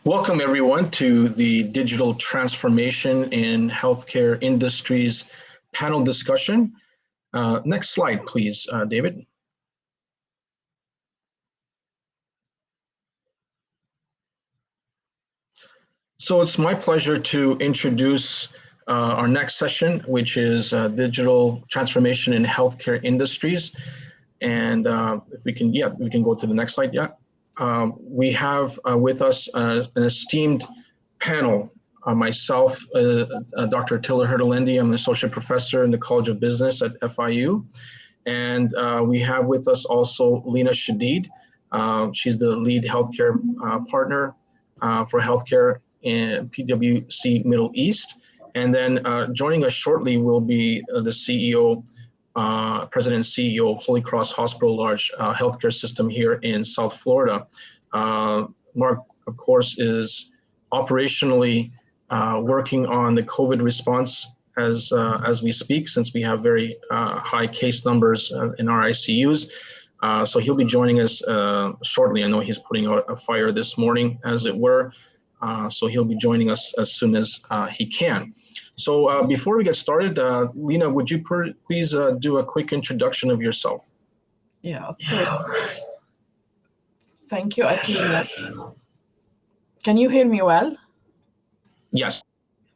Welcome everyone to the Digital Transformation in Healthcare Industries panel discussion. Next slide, please, David. So it's my pleasure to introduce our next session, which is Digital Transformation in Healthcare Industries. And if we can, we can go to the next slide, we have with us an esteemed panel. Myself, Dr. Attila Hertelendi, I'm an associate professor in the College of Business at FIU. And we have with us also Lina Shadid. She's the lead healthcare partner for healthcare in PwC Middle East. And then joining us shortly will be the CEO, President and CEO of Holy Cross Hospital, large healthcare system here in South Florida. Mark, of course, is operationally working on the COVID response as we speak, since we have very high case numbers in our ICUs. So he'll be joining us shortly. I know he's putting out a fire this morning, as it were. So he'll be joining us as soon as he can. So before we get started, Lina, would you please do a quick introduction of yourself? Yeah, of course. Thank you, Attila. Can you hear me well? Yes.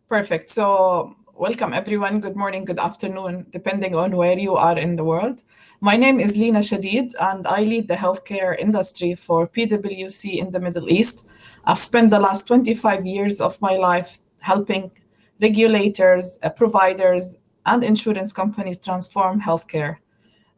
Perfect. So welcome, everyone. Good morning, good afternoon, depending on where you are in the world. My name is Lina Shadid, and I lead the healthcare industry for PwC in the Middle East. I've spent the last 25 years of my life helping regulators, providers, and insurance companies transform healthcare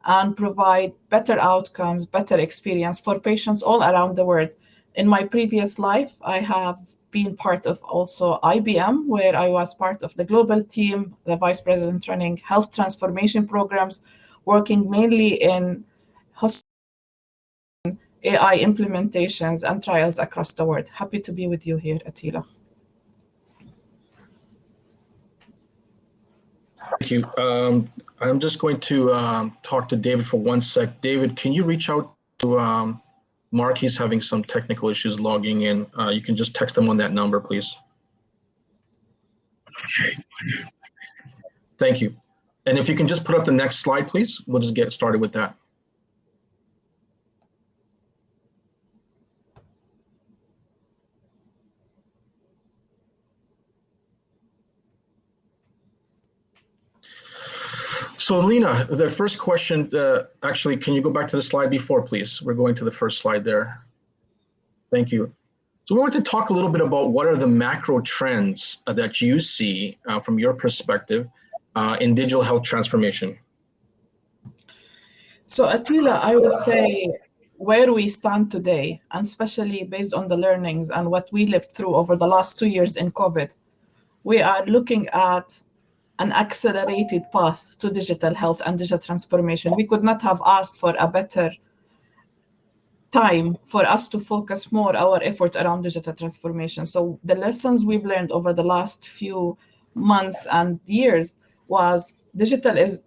and provide better outcomes, better experience for patients all around the world. In my previous life, I have been part of also IBM, where I was part of the global team, the vice president running health transformation programs, working mainly in AI implementations and trials across the world. Happy to be with you here, Attila. Thank you. I'm just going to talk to David for 1 sec. David, can you reach out to Mark? He's having some technical issues logging in. You can just text him on that number, please. Thank you. And if you can just put up the next slide, please, we'll just get started with that. So Lina, the first question, actually, can you go back to the slide before, please? We're going to the first slide there. Thank you. So we want to talk a little bit about what are the macro trends that you see from your perspective in digital health transformation. So Attila, I would say where we stand today, and especially based on the learnings and what we lived through over the last 2 years in COVID, we are looking at an accelerated path to digital health and digital transformation. We could not have asked for a better time for us to focus more our effort around digital transformation. So the lessons we've learned over the last few months and years was digital is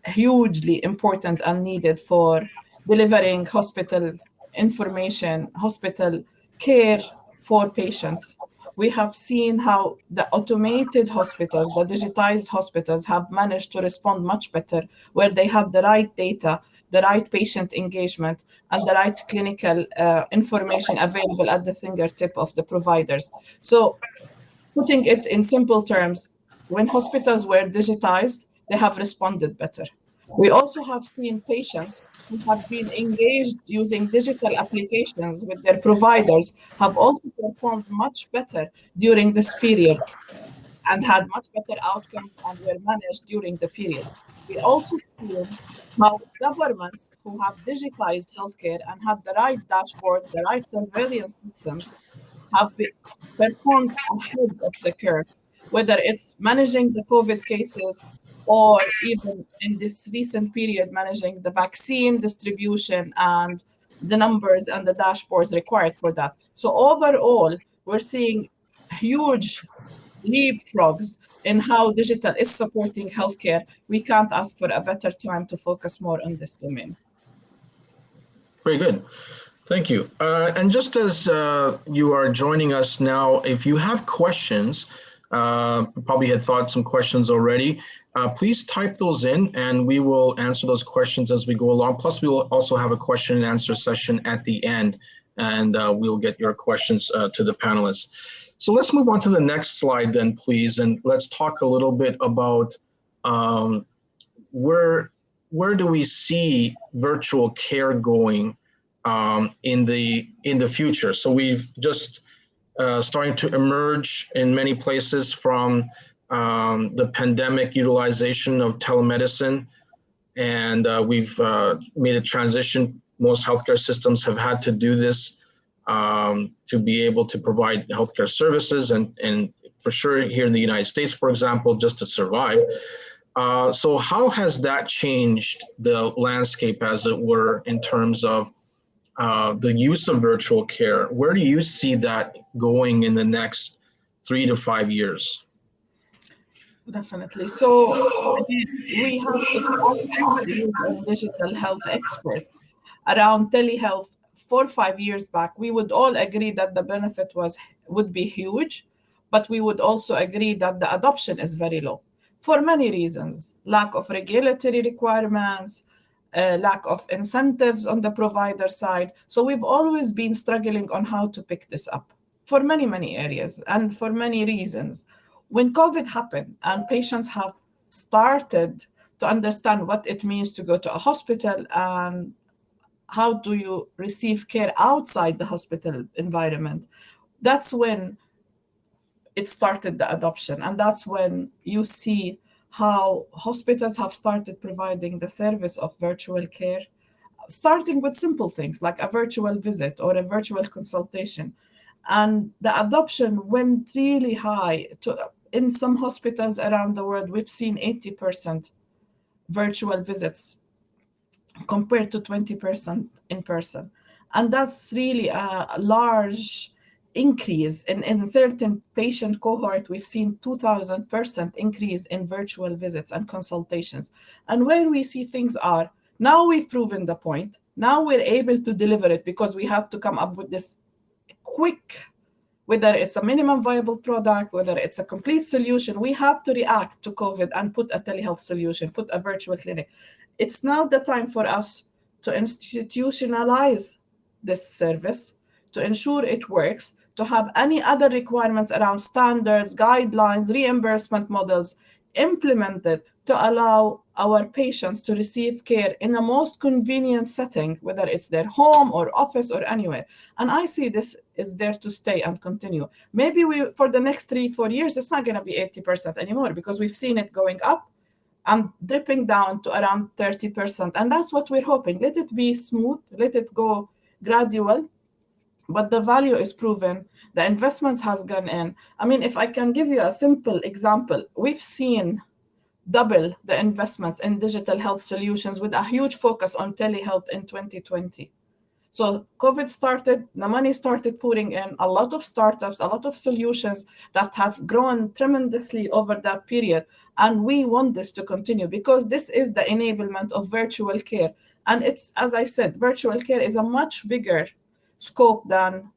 hugely important and needed for delivering hospital information, hospital care for patients. We have seen how the automated hospitals, the digitized hospitals have managed to respond much better where they have the right data, the right patient engagement, and the right clinical information available at the fingertip of the providers. So putting it in simple terms, when hospitals were digitized, they have responded better. We also have seen patients who have been engaged using digital applications with their providers have also performed much better during this period and had much better outcomes and were managed during the period. We also see how governments who have digitized healthcare and had the right dashboards, the right surveillance systems, have performed ahead of the curve, whether it's managing the COVID cases or even in this recent period, managing the vaccine distribution and the numbers and the dashboards required for that. So overall, we're seeing huge leapfrogs in how digital is supporting healthcare. We can't ask for a better time to focus more on this domain. Very good. Thank you. And just as you are joining us now, if you have questions, probably had thought some questions already, please type those in and we will answer those questions as we go along. Plus, we will also have a question and answer session at the end, and we'll get your questions to the panelists. So let's move on to the next slide then, please, and let's talk a little bit about where do we see virtual care going in the future. So we've just starting to emerge in many places from the pandemic utilization of telemedicine, and we've made a transition. Most healthcare systems have had to do this to be able to provide healthcare services, and for sure here in the United States, for example, just to survive. So how has that changed the landscape, as it were, in terms of the use of virtual care? Where do you see that going in the next 3 to 5 years? Definitely. So we have, if you ask anybody who's a digital health expert around telehealth 4 or 5 years back, we would all agree that the benefit would be huge, but we would also agree that the adoption is very low for many reasons: lack of regulatory requirements, lack of incentives on the provider side. So we've always been struggling on how to pick this up for many, many areas and for many reasons. When COVID happened and patients have started to understand what it means to go to a hospital and how do you receive care outside the hospital environment, that's when it started the adoption. And that's when you see how hospitals have started providing the service of virtual care, starting with simple things like a virtual visit or a virtual consultation. And the adoption went really high. In some hospitals around the world, we've seen 80% virtual visits compared to 20% in person. And that's really a large increase. In certain patient cohort, we've seen 2,000% increase in virtual visits and consultations. And where we see things are, now we've proven the point. Now we're able to deliver it because we have to come up with this quick, whether it's a minimum viable product, whether it's a complete solution, we have to react to COVID and put a telehealth solution, put a virtual clinic. It's now the time for us to institutionalize this service, to ensure it works, to have any other requirements around standards, guidelines, reimbursement models implemented to allow our patients to receive care in the most convenient setting, whether it's their home or office or anywhere. And I see this is there to stay and continue. Maybe for the next 3-4 years, it's not going to be 80% anymore because we've seen it going up and dipping down to around 30%. And that's what we're hoping. Let it be smooth, let it go gradual, but the value is proven. The investments has gone in. I mean, if I can give you a simple example, we've seen double the investments in digital health solutions with a huge focus on telehealth in 2020. So COVID started, the money started pouring in, a lot of startups, a lot of solutions that have grown tremendously over that period. And we want this to continue because this is the enablement of virtual care. And it's, as I said, virtual care is a much bigger scope than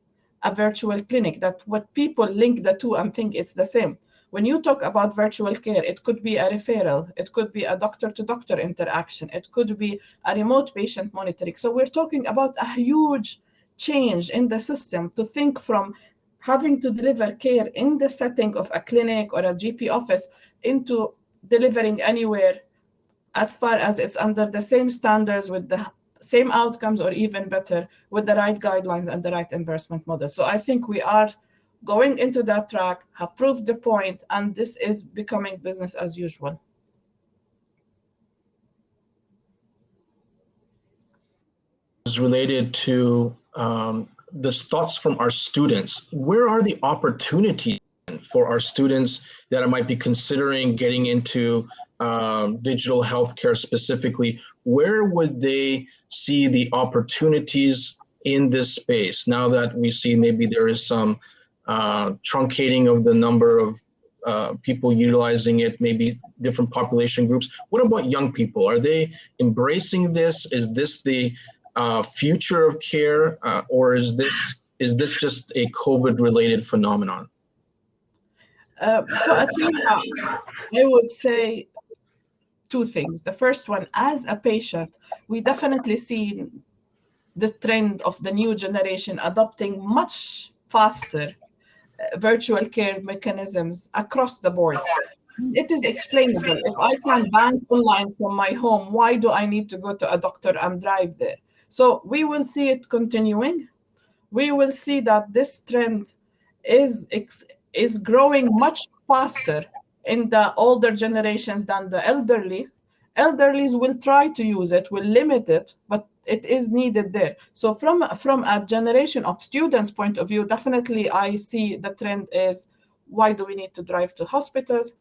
a virtual clinic, that what people link the two and think it's the same. When you talk about virtual care, it could be a referral, it could be a doctor-to-doctor interaction, it could be a remote patient monitoring. So we're talking about a huge change in the system to think from having to deliver care in the setting of a clinic or a GP office into delivering anywhere as far as it's under the same standards with the same outcomes or even better with the right guidelines and the right reimbursement model. So I think we are going into that track, have proved the point, and this is becoming business as usual. Is related to the thoughts from our students. Where are the opportunities for our students that might be considering getting into digital healthcare specifically? Where would they see the opportunities in this space now that we see maybe there is some truncating of the number of people utilizing it, maybe different population groups? What about young people? Are they embracing this? Is this the future of care, or is this just a COVID-related phenomenon? So I think I would say two things. The first one, as a patient, we definitely see the trend of the new generation adopting much faster virtual care mechanisms across the board. It is explainable. If I can bank online from my home, why do I need to go to a doctor and drive there? So we will see it continuing. We will see that this trend is growing much faster in the older generations than the elderly. Elderlies will try to use it, will limit it, but it is needed there. So from a generation of students' point of view, definitely I see the trend is, why do we need to drive to hospitals?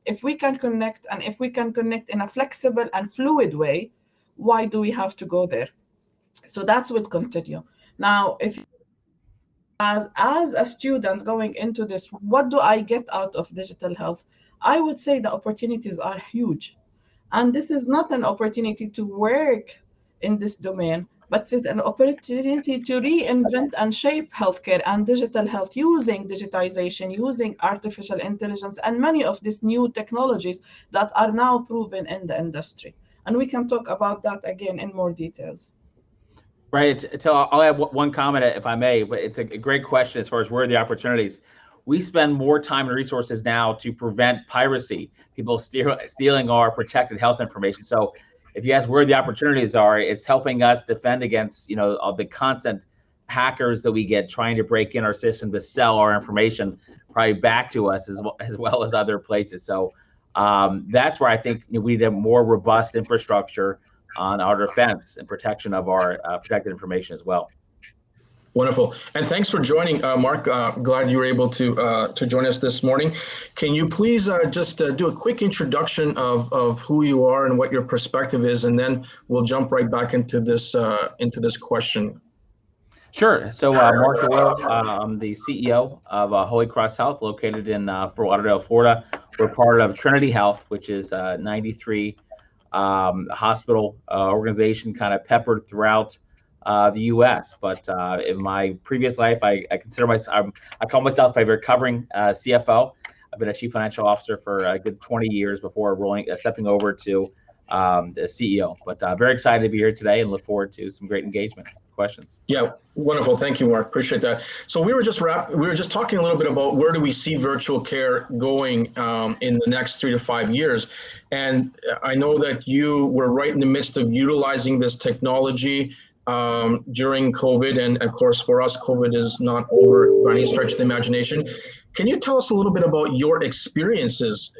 If we can connect, and if we can connect in a flexible and fluid way, why do we have to go there? So that will continue. Now, if as a student going into this, what do I get out of digital health? I would say the opportunities are huge. And this is not an opportunity to work in this domain, but it's an opportunity to reinvent and shape healthcare and digital health using digitization, using artificial intelligence, and many of these new technologies that are now proven in the industry. And we can talk about that again in more details. Right. So I'll add one comment, if I may, but it's a great question as far as where are the opportunities. We spend more time and resources now to prevent piracy, people stealing our protected health information. So if you ask where the opportunities are, it's helping us defend against, the constant hackers that we get trying to break in our system to sell our information probably back to us as well as other places. So that's where I think we need a more robust infrastructure on our defense and protection of our protected information as well. Wonderful. And thanks for joining, Mark. Glad you were able to join us this morning. Can you please just do a quick introduction of who you are and what your perspective is, and then we'll jump right back into this question. Sure. So Mark Doyle, I'm the CEO of Holy Cross Health, located in Fort Lauderdale, Florida. We're part of Trinity Health, which is 93 hospital organization kind of peppered throughout the U.S. But in my previous life, I call myself a recovering CFO. I've been a chief financial officer for a good 20 years before stepping over to the CEO. But very excited to be here today and look forward to some great engagement. Questions? Yeah, wonderful. Thank you, Mark. Appreciate that. So we were just talking a little bit about where do we see virtual care going in the next 3 to 5 years. And I know that you were right in the midst of utilizing this technology during COVID. And of course, for us, COVID is not over by any stretch of the imagination. Can you tell us a little bit about your experiences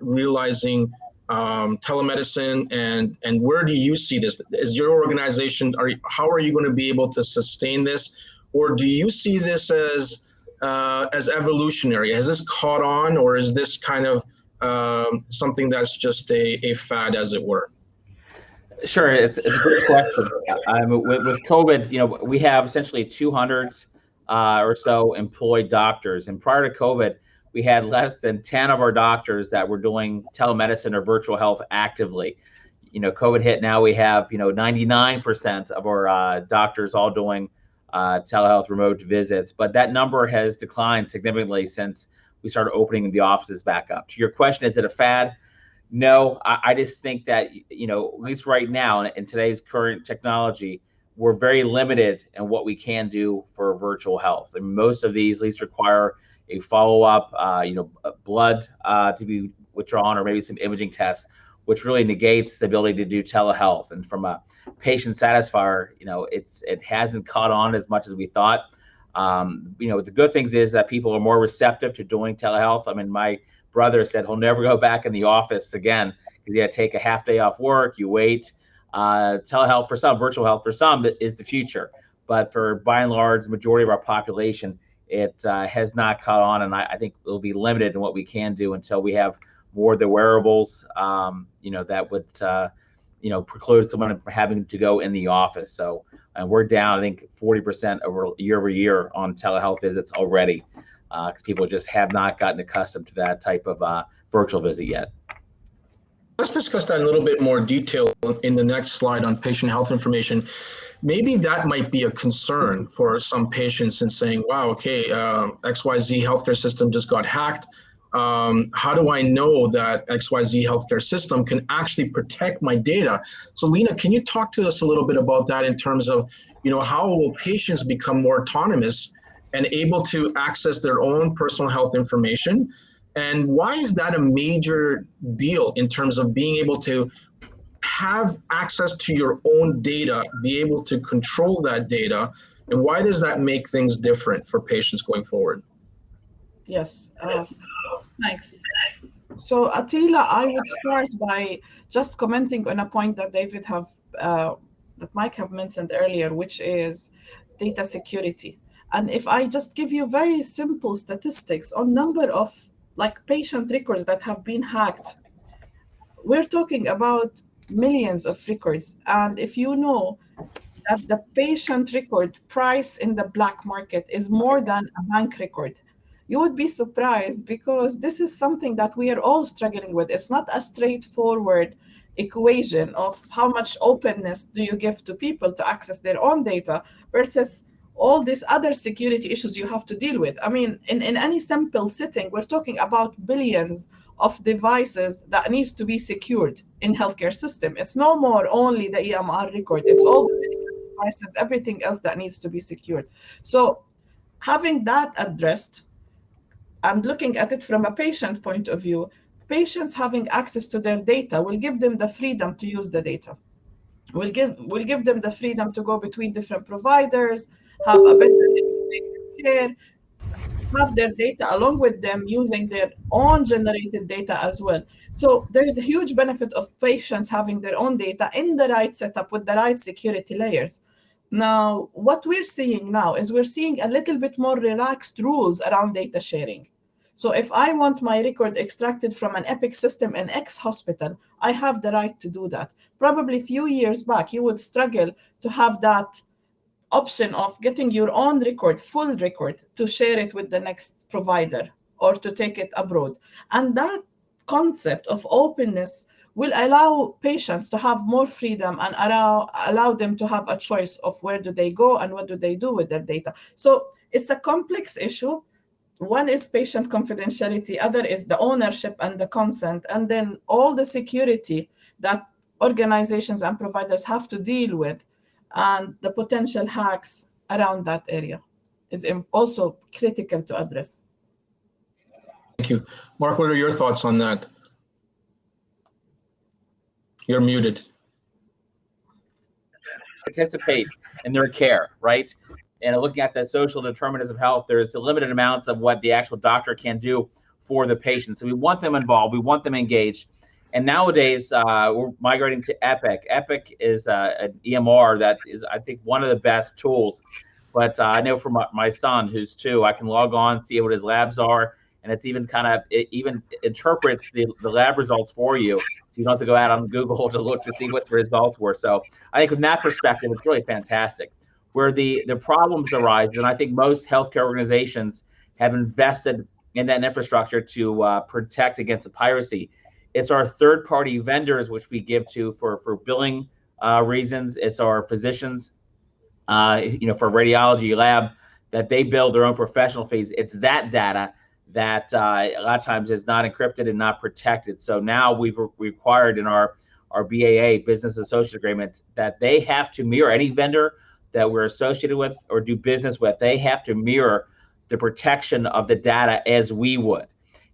realizing telemedicine, and where do you see this? Is your organization, how are you going to be able to sustain this? Or do you see this as evolutionary? Has this caught on, or is this kind of something that's just a fad, as it were? Sure, it's a great question. With COVID, we have essentially 200 or so employed doctors, and prior to COVID, we had less than 10 of our doctors that were doing telemedicine or virtual health actively. COVID hit. Now we have 99% of our doctors all doing telehealth remote visits, but that number has declined significantly since we started opening the offices back up. To your question, is it a fad? No, I just think that, at least right now in today's current technology, we're very limited in what we can do for virtual health. And most of these at least require a follow-up, blood to be withdrawn, or maybe some imaging tests, which really negates the ability to do telehealth. And from a patient satisfier, it hasn't caught on as much as we thought. The good things is that people are more receptive to doing telehealth. I mean, my brother said he'll never go back in the office again because he had to take a half day off work. You wait. Telehealth for some, virtual health for some is the future. But for by and large, the majority of our population, it has not caught on, and I think it'll be limited in what we can do until we have more of the wearables, that would, preclude someone from having to go in the office. So, and we're down, I think, 40% over year on telehealth visits already, because people just have not gotten accustomed to that type of virtual visit yet. Let's discuss that in a little bit more detail in the next slide on patient health information. maybe that might be a concern for some patients in saying, wow, okay, XYZ healthcare system just got hacked. How do I know that XYZ healthcare system can actually protect my data? So Lena, can you talk to us a little bit about that in terms of, how will patients become more autonomous and able to access their own personal health information? And why is that a major deal in terms of being able to have access to your own data, be able to control that data? And why does that make things different for patients going forward? Yes, thanks. So Attila, I would start by just commenting on a point that that Mike have mentioned earlier, which is data security. And if I just give you very simple statistics on number of patient records that have been hacked, we're talking about millions of records. And if you know that the patient record price in the black market is more than a bank record, you would be surprised, because this is something that we are all struggling with. It's not a straightforward equation of how much openness do you give to people to access their own data versus all these other security issues you have to deal with. I mean, in any simple setting, we're talking about billions of devices that needs to be secured in healthcare system. It's no more only the EMR record, it's all the medical devices, everything else that needs to be secured. So having that addressed and looking at it from a patient point of view, patients having access to their data will give them the freedom to use the data. Will give them the freedom to go between different providers, have a better care, have their data along with them using their own generated data as well. So there is a huge benefit of patients having their own data in the right setup with the right security layers. Now, what we're seeing now is we're seeing a little bit more relaxed rules around data sharing. So if I want my record extracted from an Epic system in X hospital, I have the right to do that. Probably a few years back, you would struggle to have that option of getting your own record, full record, to share it with the next provider or to take it abroad. And that concept of openness will allow patients to have more freedom and allow them to have a choice of where do they go and what do they do with their data. So it's a complex issue. One is patient confidentiality, other is the ownership and the consent, and then all the security that organizations and providers have to deal with, and the potential hacks around that area is also critical to address. Thank you. Mark, what are your thoughts on that? You're muted. Participate in their care, right? And looking at the social determinants of health, there's limited amounts of what the actual doctor can do for the patient. So we want them involved, we want them engaged. And nowadays, we're migrating to Epic. Epic is an EMR that is, I think, one of the best tools. But I know from my son, who's 2, I can log on, see what his labs are, and it's even it even interprets the lab results for you. So you don't have to go out on Google to look to see what the results were. So I think from that perspective, it's really fantastic. Where the problems arise, and I think most healthcare organizations have invested in that infrastructure to protect against the piracy. It's our third-party vendors, which we give to for billing reasons. It's our physicians, for radiology lab, that they build their own professional fees. It's that data that a lot of times is not encrypted and not protected. So now we've required in our BAA, business associate agreement, that they have to mirror any vendor that we're associated with or do business with. They have to mirror the protection of the data as we would.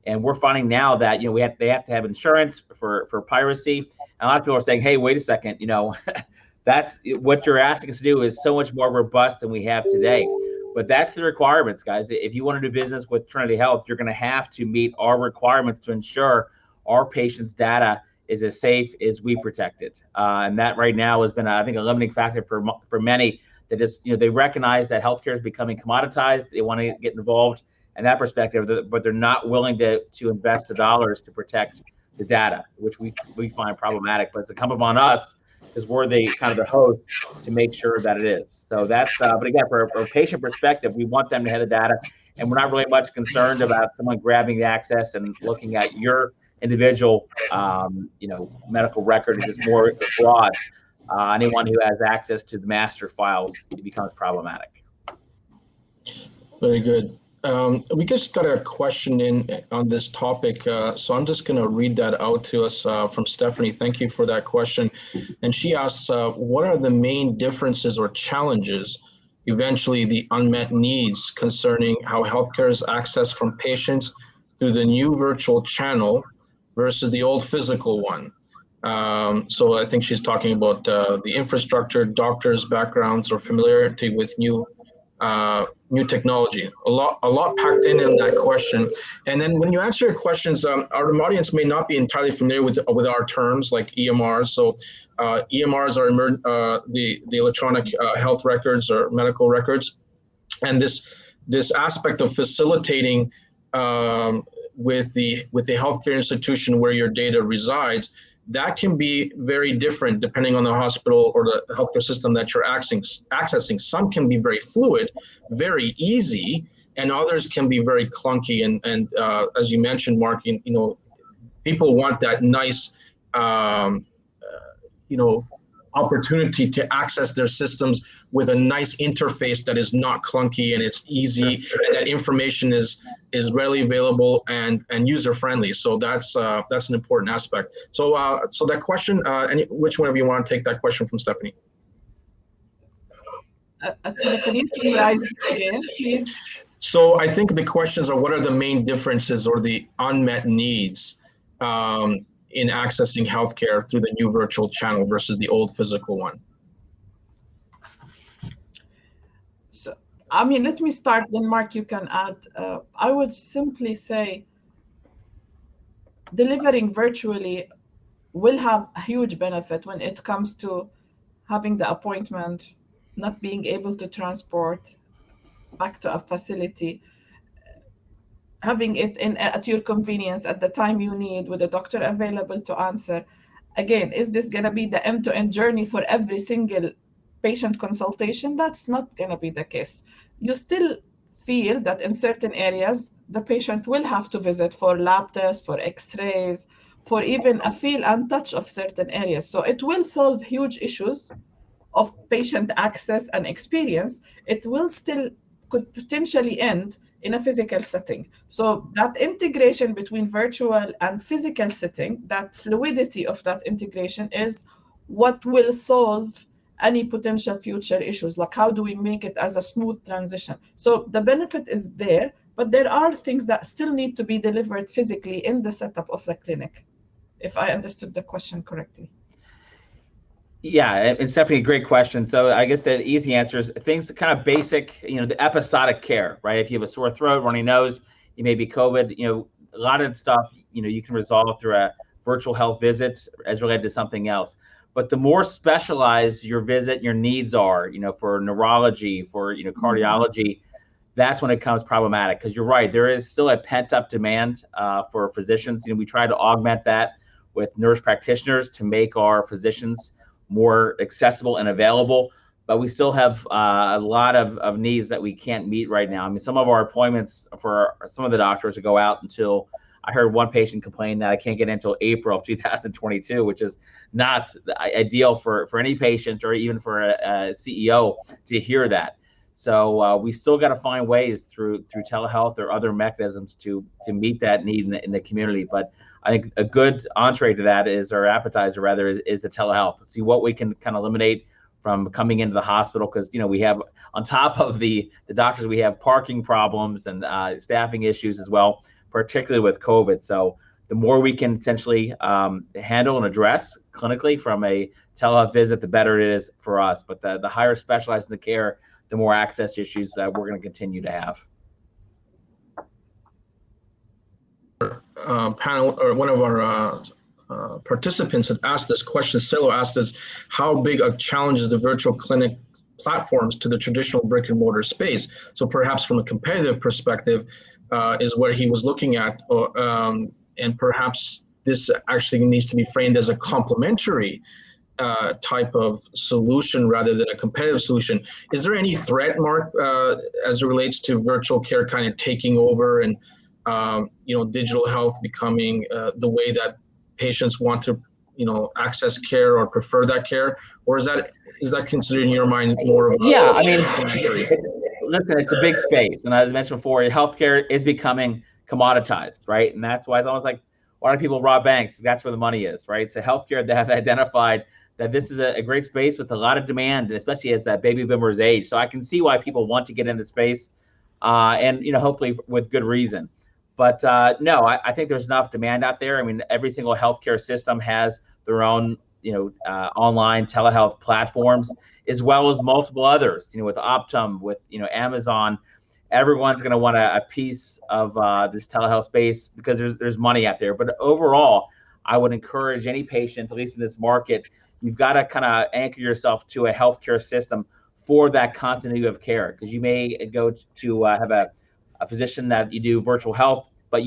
And we're finding now that they have to have insurance for piracy. And a lot of people are saying, hey, wait a second, that's what you're asking us to do is so much more robust than we have today. But that's the requirements, guys. If you want to do business with Trinity Health, you're going to have to meet our requirements to ensure our patients' data is as safe as we protect it. And that right now has been, I think, a limiting factor for many that just, they recognize that healthcare is becoming commoditized. They want to get involved in that perspective, but they're not willing to invest the dollars to protect the data, which we find problematic. But it's incumbent upon us, because we're the host, to make sure that it is. So that's, but again, from a patient perspective, we want them to have the data, and we're not really much concerned about someone grabbing the access and looking at your individual, medical record. It's just more broad. anyone who has access to the master files, it becomes problematic. Very good. We just got a question in on this topic, so I'm just going to read that out to us from Stephanie. Thank you for that question. And she asks, what are the main differences or challenges, eventually the unmet needs concerning how healthcare is accessed from patients through the new virtual channel versus the old physical one? So I think she's talking about the infrastructure, doctors' backgrounds, or familiarity with new technology. A lot packed in that question. And then when you answer your questions, our audience may not be entirely familiar with our terms like EMRs. So EMRs are the electronic health records or medical records, and this aspect of facilitating with the healthcare institution where your data resides, that can be very different depending on the hospital or the healthcare system that you're accessing. Some can be very fluid, very easy, and others can be very clunky. And as you mentioned, Mark, people want that nice, opportunity to access their systems with a nice interface that is not clunky and it's easy, and that information is readily available and user friendly. So that's an important aspect. So that question, which one of you want to take that question from Stephanie? Can you summarize it again, please? So I think the questions are, what are the main differences or the unmet needs in accessing healthcare through the new virtual channel versus the old physical one? So, let me start, then Mark, you can add. I would simply say delivering virtually will have a huge benefit when it comes to having the appointment, not being able to transport back to a facility, having it at your convenience at the time you need, with a doctor available to answer. Again, is this going to be the end-to-end journey for every single patient consultation? That's not going to be the case. You still feel that in certain areas, the patient will have to visit for lab tests, for x-rays, for even a feel and touch of certain areas. So it will solve huge issues of patient access and experience. It will still could potentially end in a physical setting. So that integration between virtual and physical setting, that fluidity of that integration is what will solve any potential future issues. Like, how do we make it as a smooth transition? So the benefit is there, but there are things that still need to be delivered physically in the setup of the clinic, if I understood the question correctly. Yeah, and Stephanie, great question. So I guess the easy answer is things kind of basic, the episodic care, right? If you have a sore throat, runny nose, you may be COVID, a lot of stuff, you can resolve through a virtual health visit as related to something else. But the more specialized your visit, your needs are, for neurology, for, cardiology, that's when it becomes problematic. Because you're right, there is still a pent up demand for physicians. We try to augment that with nurse practitioners to make our physicians more accessible and available, but we still have a lot of needs that we can't meet right now. Some of our appointments for some of the doctors to go out until, I heard one patient complain that I can't get in until April of 2022, which is not ideal for any patient or even for a CEO to hear that. So we still got to find ways through telehealth or other mechanisms to meet that need in the community. But I think a good entree to that is, or appetizer rather, is the telehealth. See what we can kind of eliminate from coming into the hospital, because we have, on top of the doctors, we have parking problems and staffing issues as well, particularly with COVID. So the more we can essentially handle and address clinically from a telehealth visit, the better it is for us. But the higher specialized in the care, the more access issues that we're going to continue to have. Panel, or one of our participants had asked this question. Silo asked us, how big a challenge is the virtual clinic platforms to the traditional brick and mortar space? So perhaps from a competitive perspective is where he was looking at, and perhaps this actually needs to be framed as a complementary type of solution rather than a competitive solution. Is there any threat, Mark, as it relates to virtual care kind of taking over and digital health becoming the way that patients want to access care or prefer that care, or is that considered in your mind more of yeah, I mean, complementary? listen, it's a big space, and as I mentioned before, healthcare is becoming commoditized, right? And that's why it's almost like, why do people rob banks? That's where the money is, right? So healthcare, they have identified that this is a great space with a lot of demand, and especially as that baby boomers age. So I can see why people want to get in the space, and hopefully with good reason. But no, I think there's enough demand out there. I mean, every single healthcare system has their own, online telehealth platforms, as well as multiple others. With Optum, with Amazon, everyone's going to want a piece of this telehealth space because there's money out there. But overall, I would encourage any patient, at least in this market, you've got to kind of anchor yourself to a healthcare system for that continuity of care, because you may go to have a physician that you do virtual health, but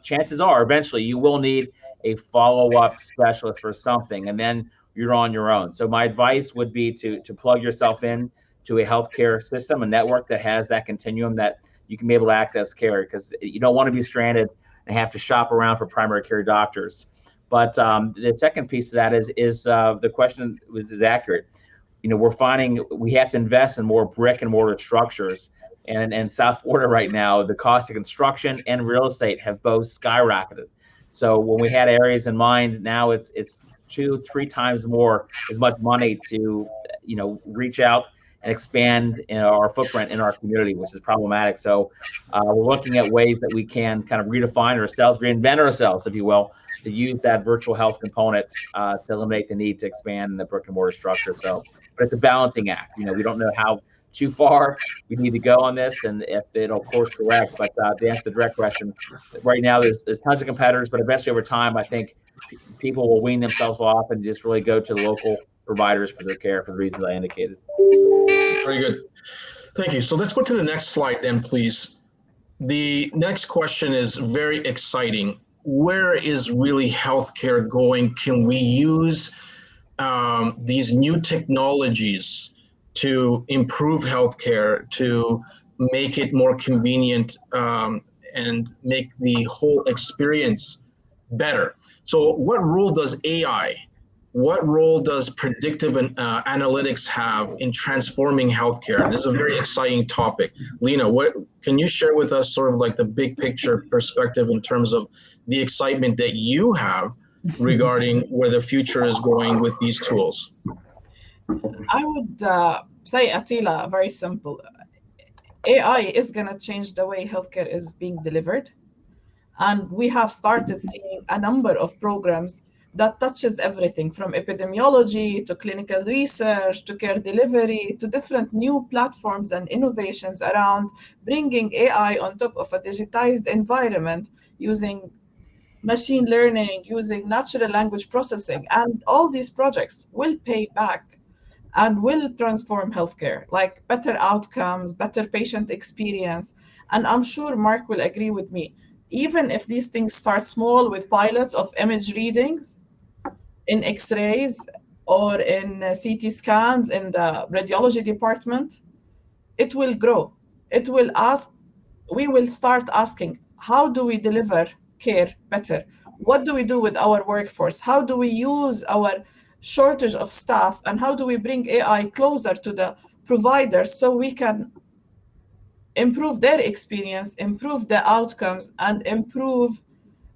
chances are eventually you will need a follow-up specialist for something, and then you're on your own. So my advice would be to plug yourself in to a healthcare system, a network that has that continuum that you can be able to access care, because you don't want to be stranded and have to shop around for primary care doctors. But the second piece of that is the question is accurate. We're finding we have to invest in more brick and mortar structures. And South Florida right now, the cost of construction and real estate have both skyrocketed. So when we had areas in mind, now it's 2-3 times more as much money to reach out and expand our footprint in our community, which is problematic. So we're looking at ways that we can kind of redefine ourselves, reinvent ourselves, if you will, to use that virtual health component to eliminate the need to expand the brick and mortar structure. So, but it's a balancing act. We don't know how too far we need to go on this, and if it'll course correct. But to answer the direct question, right now there's tons of competitors, but eventually over time, I think people will wean themselves off and just really go to the local providers for their care for the reasons I indicated. Very good. Thank you. So let's go to the next slide then, please. The next question is very exciting. Where is really healthcare going? Can we use these new technologies to improve healthcare, to make it more convenient, and make the whole experience better? So what role does AI, what role does predictive analytics have in transforming healthcare? This is a very exciting topic. Lena, what can you share with us, sort of like the big picture perspective in terms of the excitement that you have regarding where the future is going with these tools? I would say, Attila, very simple. AI is going to change the way healthcare is being delivered. And we have started seeing a number of programs that touches everything from epidemiology to clinical research to care delivery to different new platforms and innovations around bringing AI on top of a digitized environment using machine learning, using natural language processing. And all these projects will pay back and will transform healthcare, like better outcomes, better patient experience. And I'm sure Mark will agree with me. Even if these things start small with pilots of image readings in X-rays or in CT scans in the radiology department, it will grow. We will start asking, how do we deliver care better? What do we do with our workforce? How do we use our shortage of staff? And how do we bring AI closer to the providers so we can improve their experience, improve the outcomes, and improve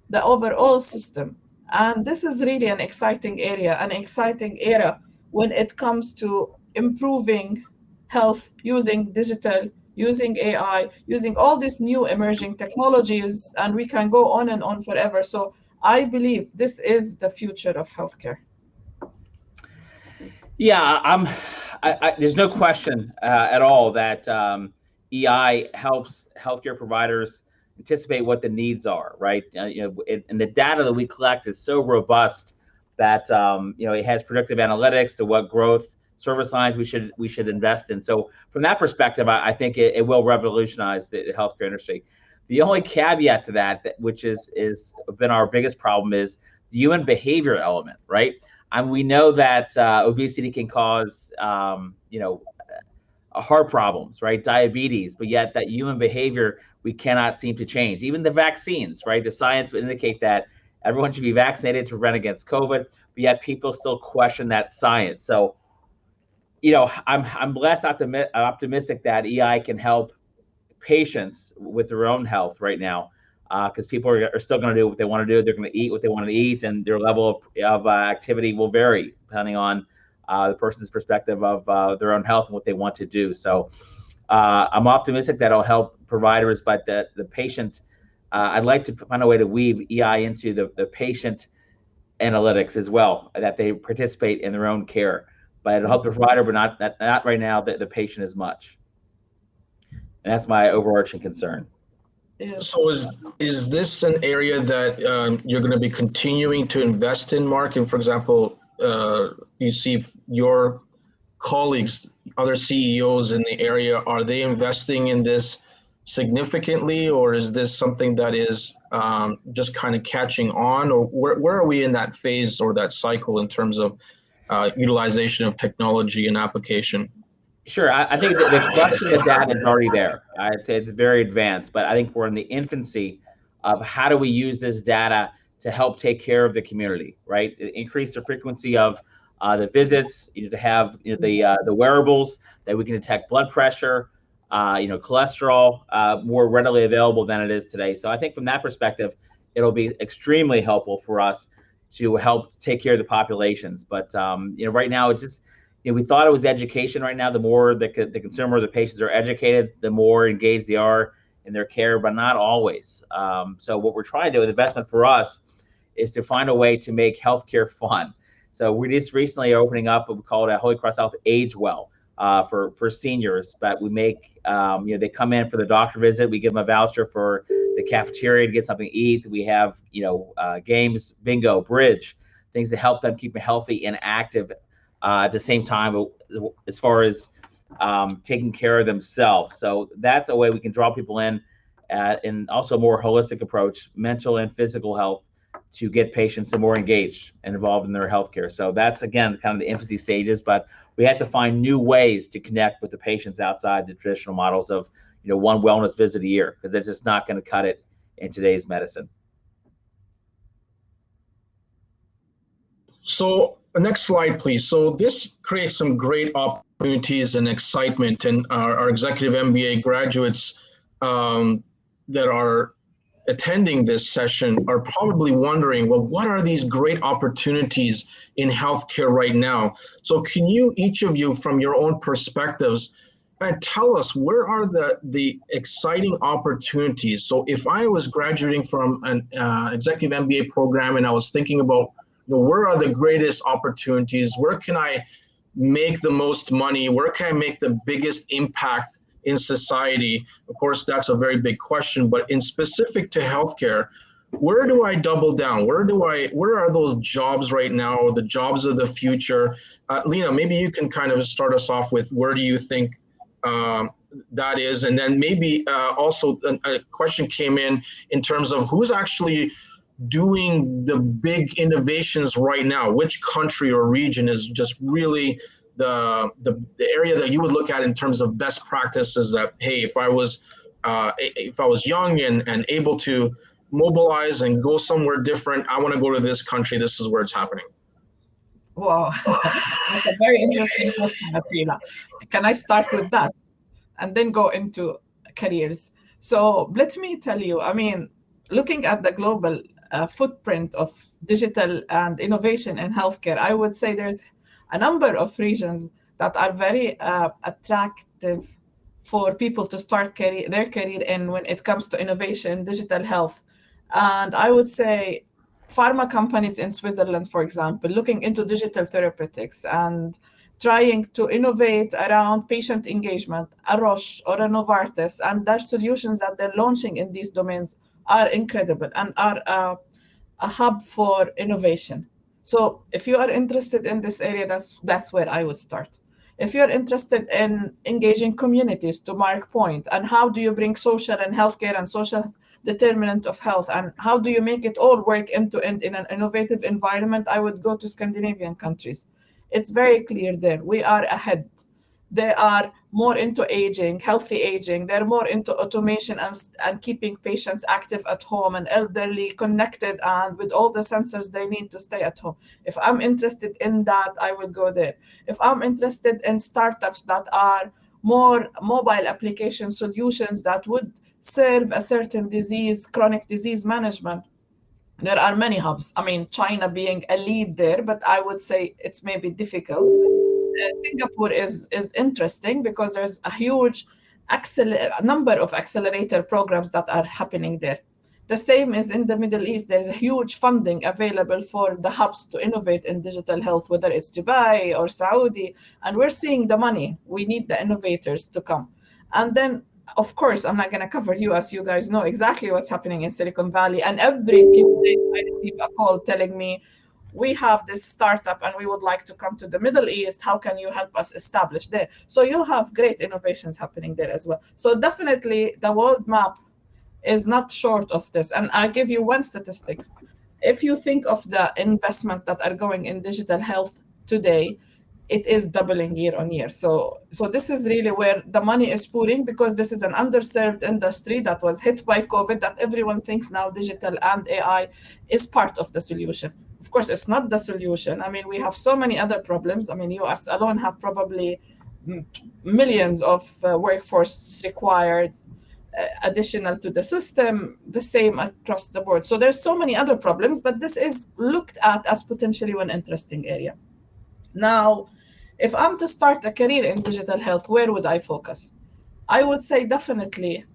the overall system? And this is really an exciting area, an exciting era when it comes to improving health using digital, using AI, using all these new emerging technologies, and we can go on and on forever. So I believe this is the future of healthcare. Yeah, there's no question at all that EI helps healthcare providers anticipate what the needs are, right? And the data that we collect is so robust that it has predictive analytics to what growth service lines we should invest in. So from that perspective, I think it will revolutionize the healthcare industry. The only caveat to that, which is been our biggest problem, is the human behavior element, right? And we know that obesity can cause heart problems, right? Diabetes, but yet that human behavior we cannot seem to change. Even the vaccines, right? The science would indicate that everyone should be vaccinated to prevent against COVID, but yet people still question that science. So, I'm less optimistic that EI can help patients with their own health right now, because people are still going to do what they want to do. They're going to eat what they want to eat, and their level of activity will vary depending on the person's perspective of their own health and what they want to do. So I'm optimistic that it'll help providers, but the patient, I'd like to find a way to weave EI into the patient analytics as well, that they participate in their own care. But it'll help the provider, but not right now the patient as much. And that's my overarching concern. So is this an area that you're going to be continuing to invest in, Mark? And for example, you see your colleagues, other CEOs in the area, are they investing in this significantly, or is this something that is just kind of catching on, or where are we in that phase or that cycle in terms of utilization of technology and application? Sure. I think the collection of data is already there. I'd say it's very advanced, but I think we're in the infancy of how do we use this data to help take care of the community, right? Increase the frequency of the visits, to have the wearables that we can detect blood pressure, cholesterol more readily available than it is today. So I think from that perspective, it'll be extremely helpful for us to help take care of the populations. But right now it's just, we thought it was education. Right now, the more the consumer, the patients are educated, the more engaged they are in their care, but not always. So what we're trying to do with investment for us is to find a way to make healthcare fun. So we just recently are opening up what we call it a Holy Cross Health Age Well for seniors. But we make, they come in for the doctor visit. We give them a voucher for the cafeteria to get something to eat. We have, games, bingo, bridge, things to help them keep healthy and active at the same time, as far as taking care of themselves. So that's a way we can draw people in, and also a more holistic approach, mental and physical health, to get patients more engaged and involved in their healthcare. So that's, again, kind of the infancy stages, but we have to find new ways to connect with the patients outside the traditional models of, one wellness visit a year, because that's just not going to cut it in today's medicine. So next slide, please. So this creates some great opportunities and excitement, and our executive MBA graduates that are attending this session are probably wondering, well, what are these great opportunities in healthcare right now? So can you, each of you, from your own perspectives, tell us where are the exciting opportunities? So if I was graduating from an executive MBA program and I was thinking about, where are the greatest opportunities? Where can I make the most money? Where can I make the biggest impact in society? Of course, that's a very big question, but in specific to healthcare, where do I double down? Where are those jobs right now, the jobs of the future? Lena, maybe you can kind of start us off with where do you think that is? And then maybe also a question came in terms of who's actually doing the big innovations right now. Which country or region is just really the area that you would look at in terms of best practices, that, hey, if I was young and able to mobilize and go somewhere different, I want to go to this country, this is where it's happening? Wow, that's a very interesting question, Attila. Can I start with that and then go into careers? So let me tell you, looking at the global footprint of digital and innovation in healthcare, I would say there's a number of regions that are very attractive for people to start their career in when it comes to innovation, digital health. And I would say pharma companies in Switzerland, for example, looking into digital therapeutics and trying to innovate around patient engagement, a Roche or a Novartis, and their solutions that they're launching in these domains are incredible and are a hub for innovation. So if you are interested in this area, that's where I would start. If you're interested in engaging communities, to Mark's point, and how do you bring social and healthcare and social determinant of health, and how do you make it all work end-to-end in an innovative environment, I would go to Scandinavian countries. It's very clear there. We are ahead. They are more into aging, healthy aging. They're more into automation and keeping patients active at home and elderly connected and with all the sensors they need to stay at home. If I'm interested in that, I would go there. If I'm interested in startups that are more mobile application solutions that would serve a certain disease, chronic disease management, there are many hubs. I mean, China being a lead there, but I would say it's maybe difficult. Singapore is interesting because there's a huge number of accelerator programs that are happening there. The same is in the Middle East. There's a huge funding available for the hubs to innovate in digital health, whether it's Dubai or Saudi, and we're seeing the money. We need the innovators to come. And then, of course, I'm not going to cover US. You guys know exactly what's happening in Silicon Valley. And every few days, I receive a call telling me, we have this startup and we would like to come to the Middle East. How can you help us establish there? So you have great innovations happening there as well. So definitely the world map is not short of this. And I'll give you one statistic. If you think of the investments that are going in digital health today, it is doubling year on year. So this is really where the money is pouring, because this is an underserved industry that was hit by COVID, that everyone thinks now digital and AI is part of the solution. Of course, it's not the solution. I mean, we have so many other problems. I mean, US alone have probably millions of workforce required additional to the system, the same across the board. So there's so many other problems, but this is looked at as potentially one interesting area. Now, if I'm to start a career in digital health, where would I focus? I would say definitely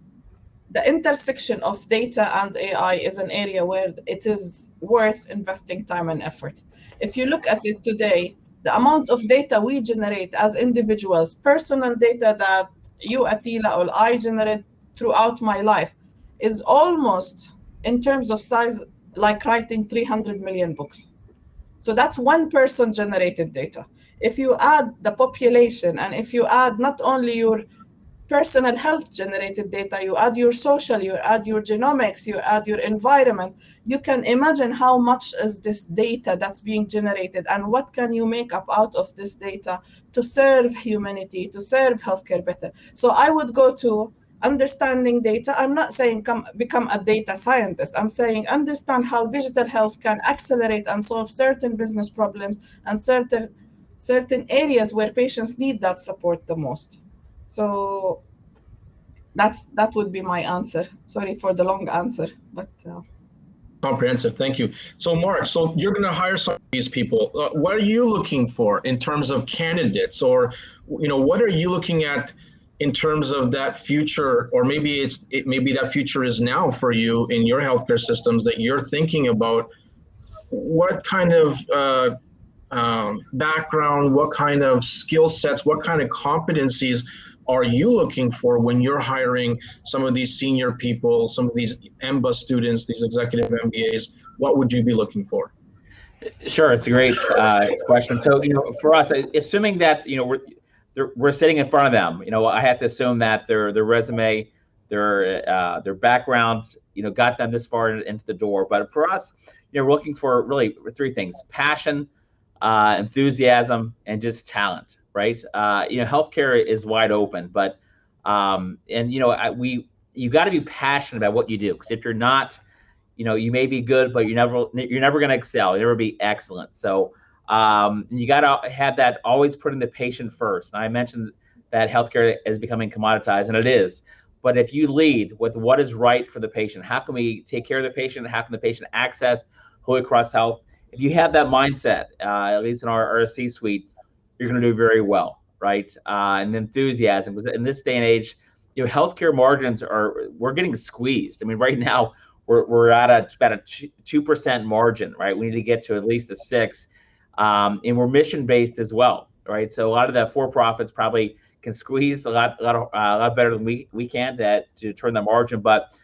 the intersection of data and AI is an area where it is worth investing time and effort. If you look at it today, the amount of data we generate as individuals, personal data that you, Attila, or I generate throughout my life, is almost, in terms of size, like writing 300 million books. So that's one person generated data. If you add the population, and if you add not only your personal health generated data, you add your social, you add your genomics, you add your environment, you can imagine how much is this data that's being generated and what can you make up out of this data to serve humanity, to serve healthcare better. So I would go to understanding data. I'm not saying become a data scientist. I'm saying understand how digital health can accelerate and solve certain business problems and certain areas where patients need that support the most. So that would be my answer. Sorry for the long answer, but comprehensive. Thank you. So Mark, so you're going to hire some of these people. What are you looking for in terms of candidates, or what are you looking at in terms of that future, or maybe maybe that future is now for you in your healthcare systems that you're thinking about? What kind of background, what kind of skill sets, what kind of competencies are you looking for when you're hiring some of these senior people, some of these MBA students, these executive MBAs? What would you be looking for? Sure, it's a great question. So, for us, assuming that we're sitting in front of them, I have to assume that their resume, their backgrounds, got them this far into the door. But for us, we're looking for really three things: passion, enthusiasm, and just talent. Right? Healthcare is wide open, but you got to be passionate about what you do, because if you're not, you may be good, but you're never going to excel. You'll never be excellent. So you got to have that always putting the patient first. And I mentioned that healthcare is becoming commoditized, and it is. But if you lead with what is right for the patient, how can we take care of the patient? How can the patient access Holy Cross Health? If you have that mindset, at least in our C-suite, you're going to do very well, right? And enthusiasm, because in this day and age, healthcare margins we're getting squeezed. I mean, right now we're at about a 2% margin, right? We need to get to at least a 6%, and we're mission based as well, right? So a lot of the for-profits probably can squeeze a lot better than we can to turn the margin. But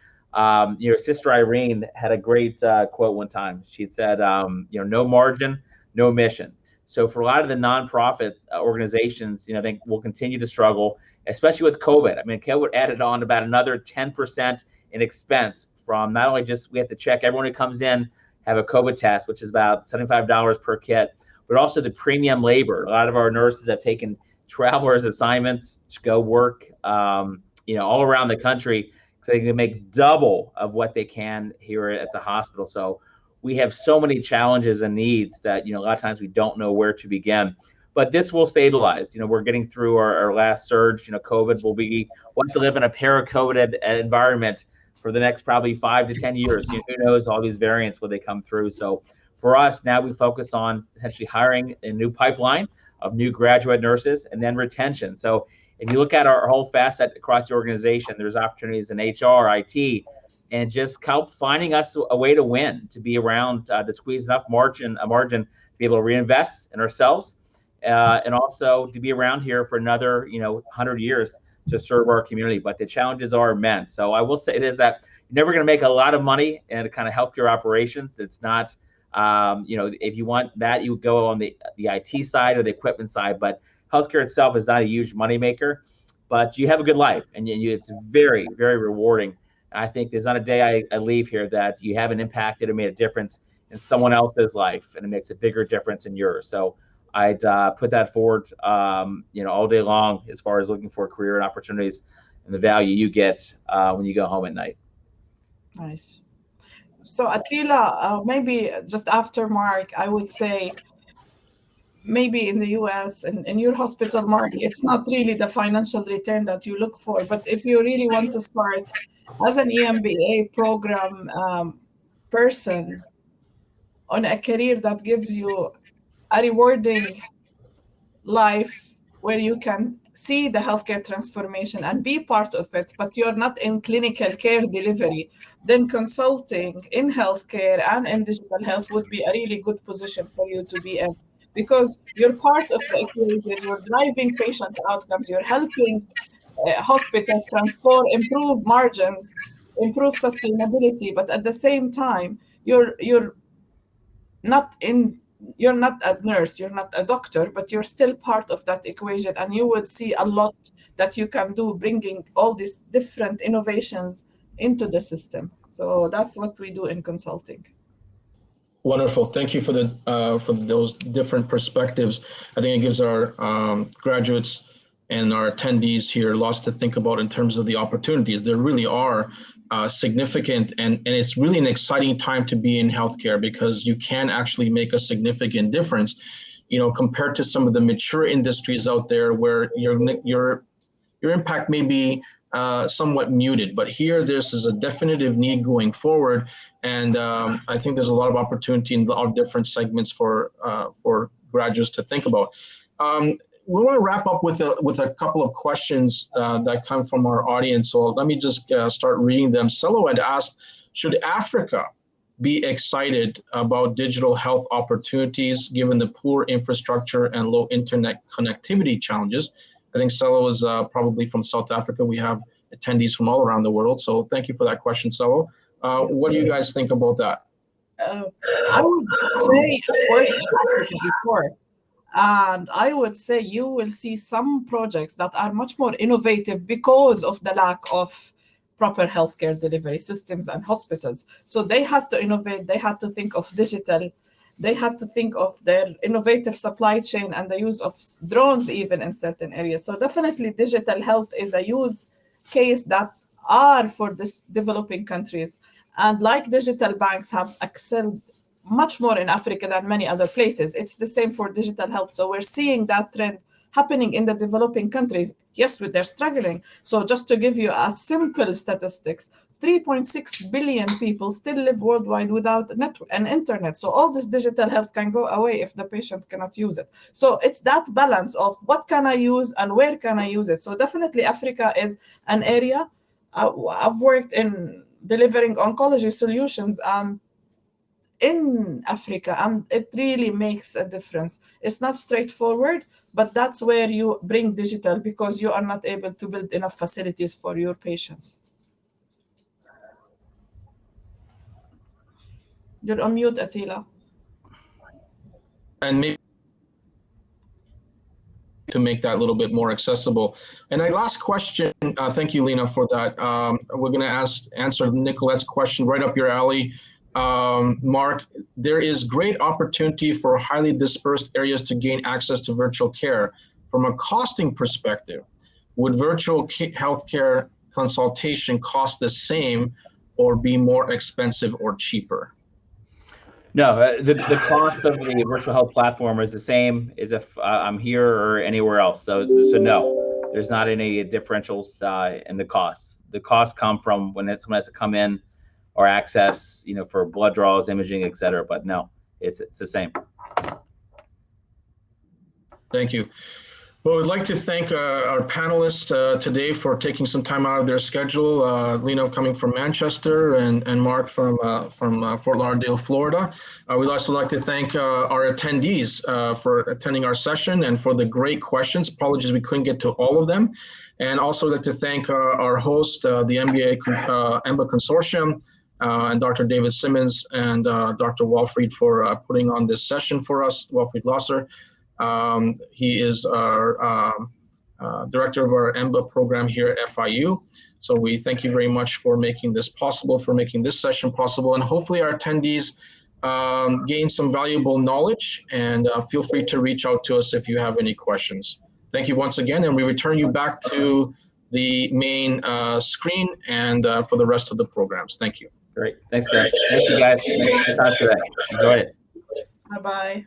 Sister Irene had a great quote one time. She said, no margin, no mission. So for a lot of the nonprofit organizations, I think we'll continue to struggle, especially with COVID. I mean, COVID added on about another 10% in expense from not only just we have to check everyone who comes in, have a COVID test, which is about $75 per kit, but also the premium labor. A lot of our nurses have taken travelers assignments to go work, all around the country, so they can make double of what they can here at the hospital. So we have so many challenges and needs that, a lot of times we don't know where to begin. But this will stabilize. We're getting through our last surge. COVID we'll have to live in a para-COVID environment for the next probably 5 to 10 years. Who knows, all these variants will they come through. So for us now, we focus on essentially hiring a new pipeline of new graduate nurses and then retention. So if you look at our whole facet across the organization, there's opportunities in HR, IT, and just help finding us a way to win, to be around, to squeeze enough margin to be able to reinvest in ourselves, and also to be around here for another 100 years to serve our community. But the challenges are immense. So I will say it is that you're never going to make a lot of money in a kind of healthcare operations. It's not, if you want that, you would go on the IT side or the equipment side. But healthcare itself is not a huge moneymaker, but you have a good life, and it's very, very rewarding. I think there's not a day I leave here that you haven't impacted or made a difference in someone else's life, and it makes a bigger difference in yours. So I'd put that forward, all day long as far as looking for career and opportunities and the value you get when you go home at night. Nice. So Attila, maybe just after Mark, I would say maybe in the US and in your hospital, Mark, it's not really the financial return that you look for, but if you really want to start as an EMBA program person on a career that gives you a rewarding life where you can see the healthcare transformation and be part of it, but you're not in clinical care delivery, then consulting in healthcare and in digital health would be a really good position for you to be in, because you're part of the equation, you're driving patient outcomes, you're helping hospitals transform, improve margins, improve sustainability, but at the same time, you're not a nurse, you're not a doctor, but you're still part of that equation, and you would see a lot that you can do, bringing all these different innovations into the system. So that's what we do in consulting. Wonderful. Thank you for those different perspectives. I think it gives our graduates and our attendees here lots to think about in terms of the opportunities. There really are significant, and it's really an exciting time to be in healthcare, because you can actually make a significant difference, compared to some of the mature industries out there where your impact may be somewhat muted. But here, this is a definitive need going forward, and I think there's a lot of opportunity in all different segments for graduates to think about. We want to wrap up with a couple of questions that come from our audience. So let me just start reading them. Selo had asked, should Africa be excited about digital health opportunities given the poor infrastructure and low internet connectivity challenges? I think Selo is probably from South Africa. We have attendees from all around the world. So thank you for that question, Selo. What do you guys think about that? I would say I've worked in Africa before. And I would say you will see some projects that are much more innovative because of the lack of proper healthcare delivery systems and hospitals. So they had to innovate, they had to think of digital, they had to think of their innovative supply chain and the use of drones even in certain areas. So definitely digital health is a use case that are for this developing countries. And like digital banks have excelled much more in Africa than many other places. It's the same for digital health. So we're seeing that trend happening in the developing countries. Yes, they're struggling. So just to give you a simple statistics, 3.6 billion people still live worldwide without network and internet. So all this digital health can go away if the patient cannot use it. So it's that balance of what can I use and where can I use it. So definitely Africa is an area. I've worked in delivering oncology solutions in Africa, and it really makes a difference. It's not straightforward, but that's where you bring digital, because you are not able to build enough facilities for your patients. You're on mute, Attila. And maybe to make that a little bit more accessible. And my last question, thank you, Lena, for that. We're going to answer Nicolette's question right up your alley. Mark, there is great opportunity for highly dispersed areas to gain access to virtual care. from a costing perspective, would virtual healthcare consultation cost the same or be more expensive or cheaper? No, the cost of the virtual health platform is the same as if I'm here or anywhere else. So no, there's not any differentials in the costs. The costs come from when someone has to come in or access, for blood draws, imaging, et cetera. But no, it's the same. Thank you. Well, we'd like to thank our panelists today for taking some time out of their schedule. Lena coming from Manchester and Mark from Fort Lauderdale, Florida. We'd also like to thank our attendees for attending our session and for the great questions. Apologies we couldn't get to all of them. And also like to thank our host, the MBA EMBA Consortium, and Dr. David Simmons and Dr. Walfried for putting on this session for us, Walfried Losser. He is our director of our EMBA program here at FIU. So we thank you very much for making this possible, for making this session possible, and hopefully our attendees gain some valuable knowledge, and feel free to reach out to us if you have any questions. Thank you once again, and we return you back to the main screen and for the rest of the programs. Thank you. Great. Thanks, Derek. Thank you, guys. Thanks for your time today. Enjoyed it. Bye-bye.